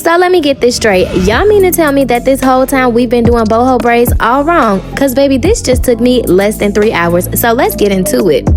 So let me get this straight. Y'all mean to tell me that this whole time we've been doing boho braids all wrong? Cause baby, this just took me less than 3 hours. So let's get into it.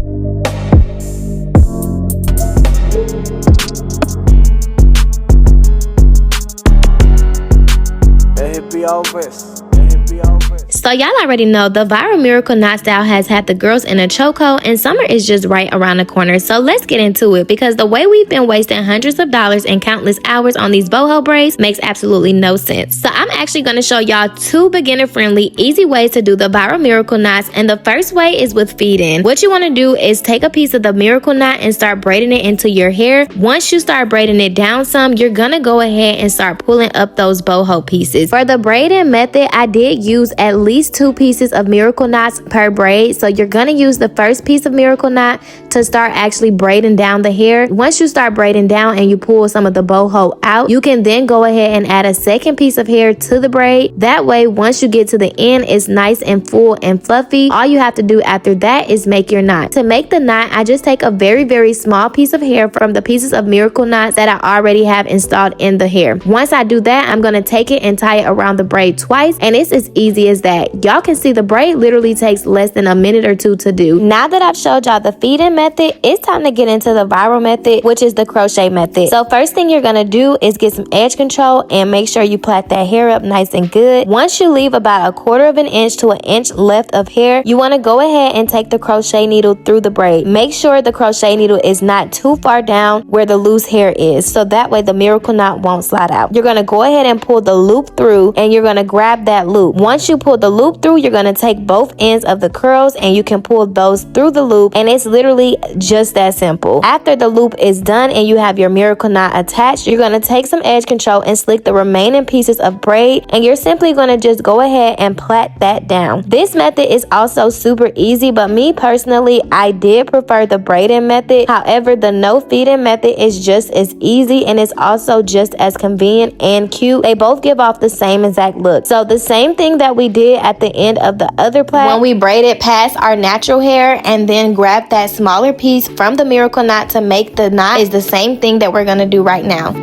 So y'all already know the viral miracle knot style has had the girls in a chokehold, and summer is just right around the corner. So let's get into it, because the way we've been wasting hundreds of dollars and countless hours on these boho braids makes absolutely no sense. So I'm actually going to show y'all 2 beginner friendly easy ways to do the viral miracle knots, and the first way is with feed in. What you want to do is take a piece of the miracle knot and start braiding it into your hair. Once you start braiding it down some, you're going to go ahead and start pulling up those boho pieces. For the braiding method, I did use at least 2 pieces of miracle knots per braid. So you're gonna use the first piece of miracle knot to start actually braiding down the hair. Once you start braiding down and you pull some of the boho out, you can then go ahead and add a second piece of hair to the braid. That way, once you get to the end, it's nice and full and fluffy. All you have to do after that is make your knot. To make the knot, I just take a very small piece of hair from the pieces of miracle knots that I already have installed in the hair. Once I do that, I'm gonna take it and tie it around the braid twice, and it's as easy as that. Y'all can see the braid literally takes less than a minute or 2 to do. Now that I've showed y'all the feed-in method, it's time to get into the viral method, which is the crochet method. So first thing you're gonna do is get some edge control and make sure you plait that hair up nice and good. Once you leave about 1/4 of an inch to 1 inch left of hair, you want to go ahead and take the crochet needle through the braid. Make sure the crochet needle is not too far down where the loose hair is, so that way the miracle knot won't slide out. You're gonna go ahead and pull the loop through, and you're gonna grab that loop. Once you pull the loop through, you're gonna take both ends of the curls and you can pull those through the loop, and it's literally just that simple. After the loop is done and you have your miracle knot attached, you're gonna take some edge control and slick the remaining pieces of braid, and you're simply gonna just go ahead and plait that down. This method is also super easy, but me personally, I did prefer the braiding method. However, the no feed-in method is just as easy, and it's also just as convenient and cute. They both give off the same exact look. So the same thing that we did at the end of the other plait, when we braided past our natural hair and then grab that smaller piece from the miracle knot to make the knot, is the same thing that we're gonna do right now.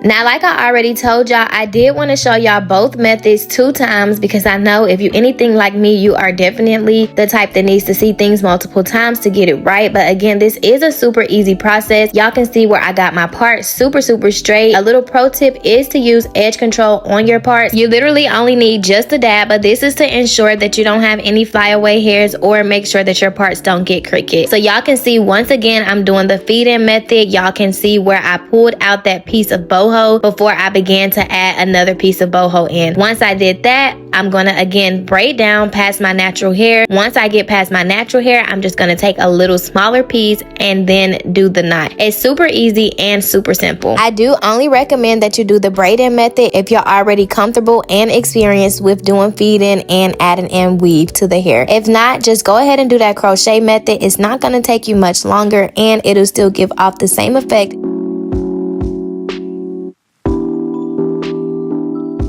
Now, like I already told y'all, I did want to show y'all both methods 2 times, because I know if you anything like me, you are definitely the type that needs to see things multiple times to get it right. But again, this is a super easy process. Y'all can see where I got my part super straight. A little pro tip is to use edge control on your parts. You literally only need just a dab, but this is to ensure that you don't have any flyaway hairs or make sure that your parts don't get crooked. So y'all can see, once again, I'm doing the feed-in method. Y'all can see where I pulled out that piece of boho before I began to add another piece of boho in. Once I did that, I'm gonna again braid down past my natural hair. Once I get past my natural hair, I'm just gonna take a little smaller piece and then do the knot. It's super easy and super simple. I do only recommend that you do the braiding method if you're already comfortable and experienced with doing feed-in and adding in weave to the hair. If not, just go ahead and do that crochet method. It's not gonna take you much longer, and it'll still give off the same effect.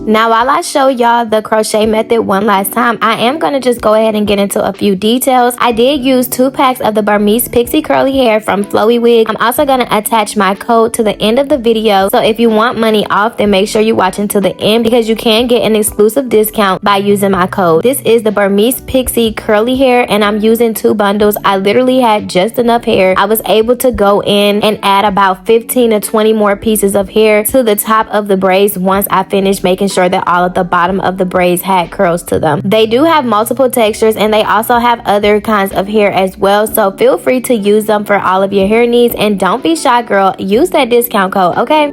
Now, while I show y'all the crochet method one last time, I am going to just go ahead and get into a few details. I did use 2 packs of the Burmese Pixie Curly hair from Flowy Wig. I'm also going to attach my code to the end of the video. So if you want money off, then make sure you watch until the end, because you can get an exclusive discount by using my code. This is the Burmese Pixie Curly hair, and I'm using 2 bundles. I literally had just enough hair. I was able to go in and add about 15 to 20 more pieces of hair to the top of the braids once I finished making sure that all of the bottom of the braids had curls to them. They do have multiple textures, and they also have other kinds of hair as well, so feel free to use them for all of your hair needs. And don't be shy, girl, use that discount code, okay?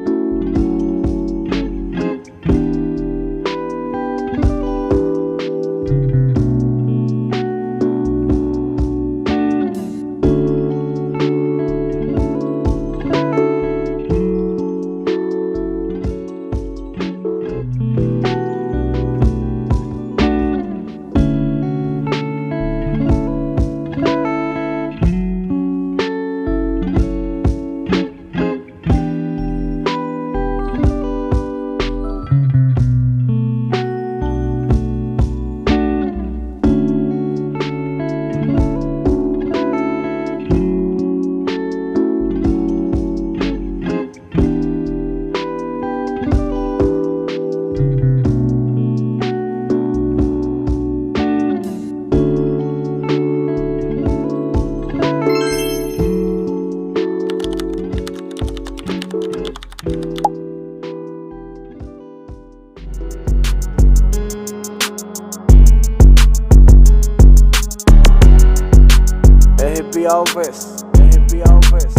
be over. Let it be over.